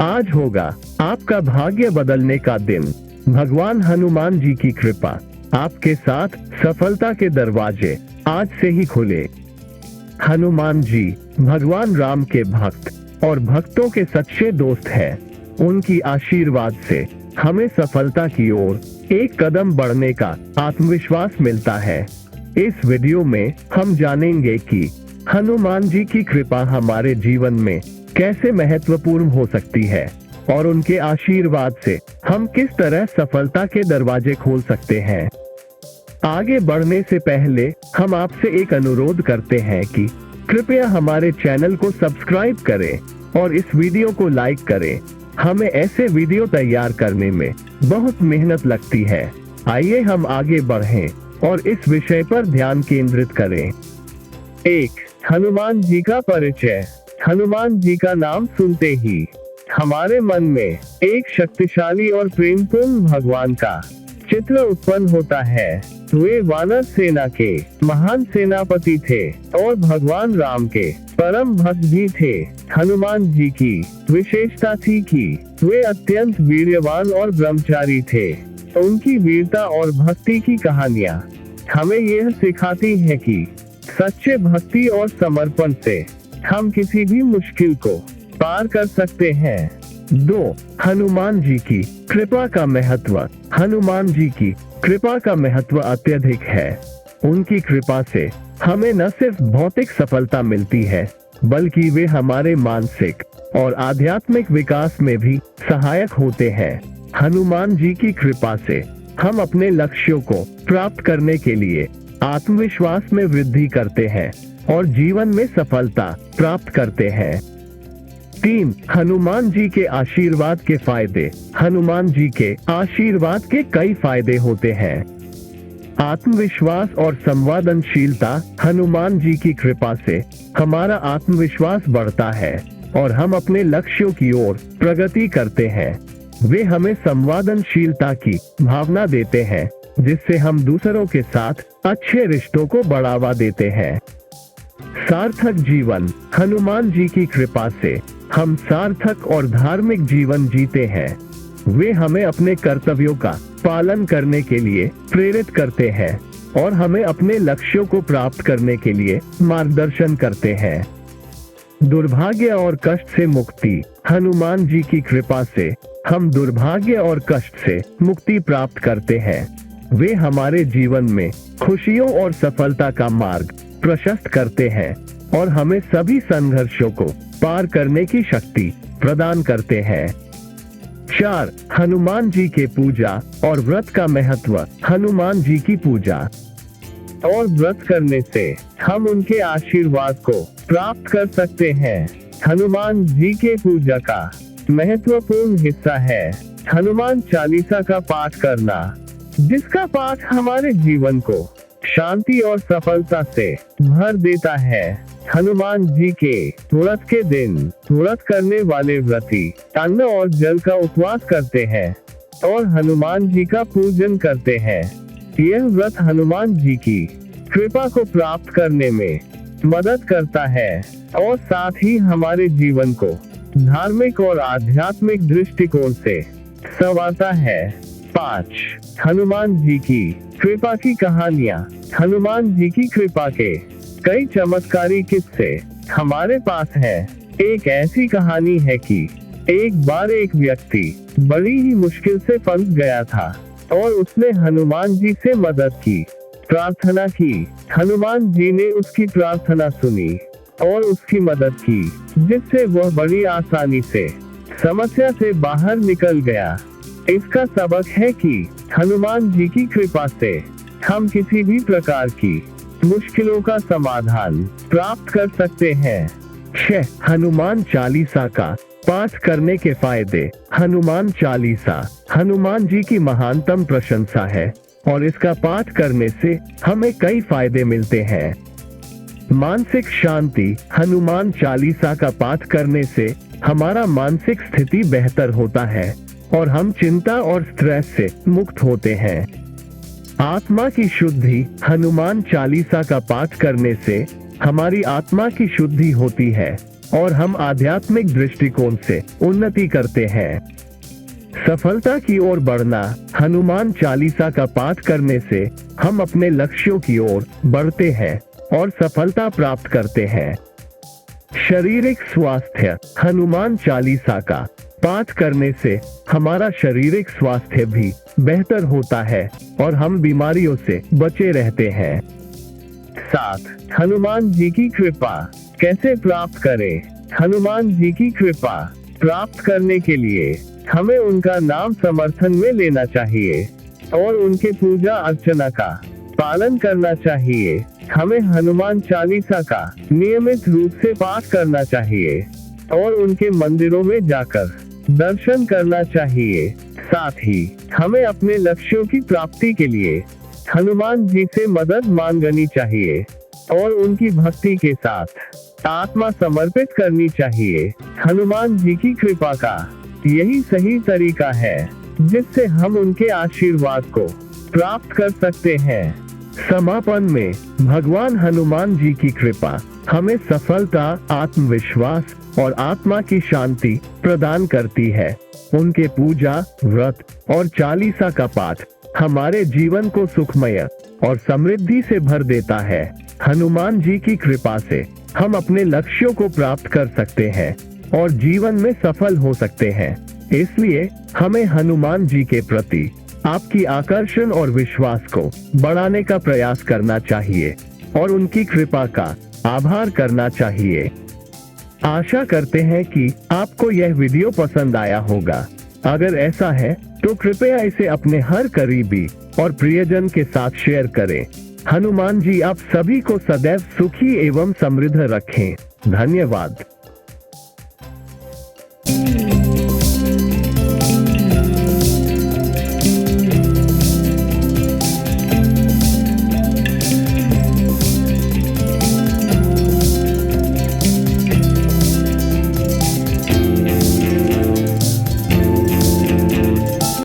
आज होगा आपका भाग्य बदलने का दिन। भगवान हनुमान जी की कृपा आपके साथ सफलता के दरवाजे आज से ही खुले। हनुमान जी भगवान राम के भक्त और भक्तों के सच्चे दोस्त हैं। उनकी आशीर्वाद से हमें सफलता की ओर एक कदम बढ़ने का आत्मविश्वास मिलता है। इस वीडियो में हम जानेंगे कि हनुमान जी की कृपा हमारे जीवन में कैसे महत्वपूर्ण हो सकती है और उनके आशीर्वाद से हम किस तरह सफलता के दरवाजे खोल सकते हैं। आगे बढ़ने से पहले हम आपसे एक अनुरोध करते हैं कि कृपया हमारे चैनल को सब्सक्राइब करें और इस वीडियो को लाइक करें। हमें ऐसे वीडियो तैयार करने में बहुत मेहनत लगती है। आइए हम आगे बढ़ें और इस विषय पर ध्यान केंद्रित करें। 1. हनुमान जी का परिचय। हनुमान जी का नाम सुनते ही हमारे मन में एक शक्तिशाली और प्रेमपूर्ण भगवान का चित्र उत्पन्न होता है। वे वानर सेना के महान सेनापति थे और भगवान राम के परम भक्त भी थे। हनुमान जी की विशेषता थी कि वे अत्यंत वीर्यवान और ब्रह्मचारी थे। उनकी वीरता और भक्ति की कहानियाँ हमें यह सिखाती है कि सच्चे भक्ति और समर्पण से हम किसी भी मुश्किल को पार कर सकते हैं। 2. हनुमान जी की कृपा का महत्व। हनुमान जी की कृपा का महत्व अत्यधिक है। उनकी कृपा से हमें न सिर्फ भौतिक सफलता मिलती है, बल्कि वे हमारे मानसिक और आध्यात्मिक विकास में भी सहायक होते हैं। हनुमान जी की कृपा से हम अपने लक्ष्यों को प्राप्त करने के लिए आत्मविश्वास में वृद्धि करते हैं और जीवन में सफलता प्राप्त करते हैं। 3. हनुमान जी के आशीर्वाद के फायदे। हनुमान जी के आशीर्वाद के कई फायदे होते हैं। आत्मविश्वास और संवेदनशीलता। हनुमान जी की कृपा से हमारा आत्मविश्वास बढ़ता है और हम अपने लक्ष्यों की ओर प्रगति करते हैं। वे हमें संवेदनशीलता की भावना देते हैं, जिससे हम दूसरों के साथ अच्छे रिश्तों को बढ़ावा देते हैं। सार्थक जीवन। हनुमान जी की कृपा से हम सार्थक और धार्मिक जीवन जीते हैं। वे हमें अपने कर्तव्यों का पालन करने के लिए प्रेरित करते हैं और हमें अपने लक्ष्यों को प्राप्त करने के लिए मार्गदर्शन करते हैं। दुर्भाग्य और कष्ट से मुक्ति। हनुमान जी की कृपा से हम दुर्भाग्य और कष्ट से मुक्ति प्राप्त करते हैं। वे हमारे जीवन में खुशियों और सफलता का मार्ग प्रशस्त करते हैं और हमें सभी संघर्षों को पार करने की शक्ति प्रदान करते हैं। 4. हनुमान जी के पूजा और व्रत का महत्व। हनुमान जी की पूजा और व्रत करने से हम उनके आशीर्वाद को प्राप्त कर सकते हैं। हनुमान जी के पूजा का महत्वपूर्ण हिस्सा है हनुमान चालीसा का पाठ करना, जिसका पाठ हमारे जीवन को शांति और सफलता से भर देता है। हनुमान जी के व्रत के दिन व्रत करने वाले व्रती अन्न और जल का उपवास करते हैं और हनुमान जी का पूजन करते हैं। यह व्रत हनुमान जी की कृपा को प्राप्त करने में मदद करता है और साथ ही हमारे जीवन को धार्मिक और आध्यात्मिक दृष्टिकोण से संवारता है। 5. हनुमान जी की कृपा की कहानियाँ। हनुमान जी की कृपा के कई चमत्कारी किस्से हमारे पास है। एक ऐसी कहानी है कि एक बार एक व्यक्ति बड़ी ही मुश्किल से फंस गया था और उसने हनुमान जी से मदद की, प्रार्थना की। हनुमान जी ने उसकी प्रार्थना सुनी और उसकी मदद की, जिससे वह बड़ी आसानी से समस्या से बाहर निकल गया। इसका सबक है कि हनुमान जी की कृपा से हम किसी भी प्रकार की मुश्किलों का समाधान प्राप्त कर सकते हैं। 6. हनुमान चालीसा का पाठ करने के फायदे। हनुमान चालीसा हनुमान जी की महानतम प्रशंसा है और इसका पाठ करने से हमें कई फायदे मिलते हैं। मानसिक शांति। हनुमान चालीसा का पाठ करने से हमारा मानसिक स्थिति बेहतर होता है और हम चिंता और स्ट्रेस से मुक्त होते हैं। आत्मा की शुद्धि। हनुमान चालीसा का पाठ करने से हमारी आत्मा की शुद्धि होती है और हम आध्यात्मिक दृष्टिकोण से उन्नति करते हैं। सफलता की ओर बढ़ना। हनुमान चालीसा का पाठ करने से हम अपने लक्ष्यों की ओर बढ़ते हैं और सफलता प्राप्त करते हैं। शारीरिक स्वास्थ्य। हनुमान चालीसा का पाठ करने से हमारा शारीरिक स्वास्थ्य भी बेहतर होता है और हम बीमारियों से बचे रहते हैं। 7. हनुमान जी की कृपा कैसे प्राप्त करें? हनुमान जी की कृपा प्राप्त करने के लिए हमें उनका नाम समर्थन में लेना चाहिए और उनके पूजा अर्चना का पालन करना चाहिए। हमें हनुमान चालीसा का नियमित रूप से पाठ करना चाहिए और उनके मंदिरों में जाकर दर्शन करना चाहिए। साथ ही हमें अपने लक्ष्यों की प्राप्ति के लिए हनुमान जी से मदद मांगनी चाहिए और उनकी भक्ति के साथ आत्मा समर्पित करनी चाहिए। हनुमान जी की कृपा का यही सही तरीका है जिससे हम उनके आशीर्वाद को प्राप्त कर सकते हैं। समापन में भगवान हनुमान जी की कृपा हमें सफलता, आत्मविश्वास और आत्मा की शांति प्रदान करती है। उनके पूजा, व्रत और चालीसा का पाठ हमारे जीवन को सुखमय और समृद्धि से भर देता है। हनुमान जी की कृपा से हम अपने लक्ष्यों को प्राप्त कर सकते हैं और जीवन में सफल हो सकते हैं। इसलिए हमें हनुमान जी के प्रति आपकी आकर्षण और विश्वास को बढ़ाने का प्रयास करना चाहिए और उनकी कृपा का आभार करना चाहिए। आशा करते हैं कि आपको यह वीडियो पसंद आया होगा। अगर ऐसा है तो कृपया इसे अपने हर करीबी और प्रियजन के साथ शेयर करें। हनुमान जी आप सभी को सदैव सुखी एवं समृद्ध रखें। धन्यवाद।